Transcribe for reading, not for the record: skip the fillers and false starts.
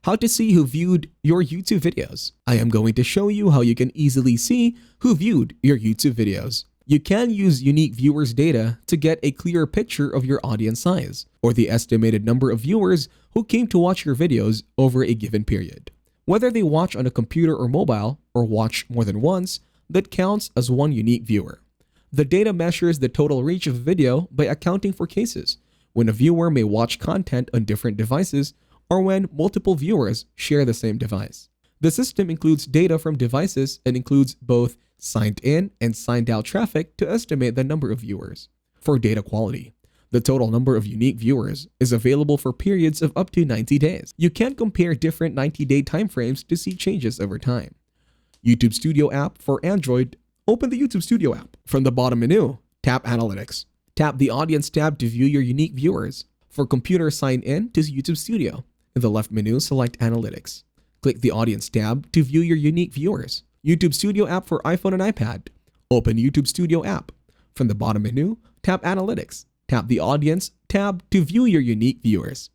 How to see who viewed your YouTube videos. I am going to show you how you can easily see who viewed your YouTube videos. You can use unique viewers data to get a clearer picture of your audience size, or the estimated number of viewers who came to watch your videos over a given period. Whether they watch on a computer or mobile, or watch more than once, that counts as one unique viewer. The data measures the total reach of a video by accounting for cases, when a viewer may watch content on different devices, or when multiple viewers share the same device. The system includes data from devices and includes both signed in and signed out traffic to estimate the number of viewers. For data quality, the total number of unique viewers is available for periods of up to 90 days. You can compare different 90-day timeframes to see changes over time. YouTube Studio app for Android. Open the YouTube Studio app. From the bottom menu, tap Analytics. Tap the Audience tab to view your unique viewers. For computer, sign in to YouTube Studio. In the left menu, select Analytics. Click the Audience tab to view your unique viewers. YouTube Studio app for iPhone and iPad. Open YouTube Studio app. From the bottom menu, tap Analytics. Tap the Audience tab to view your unique viewers.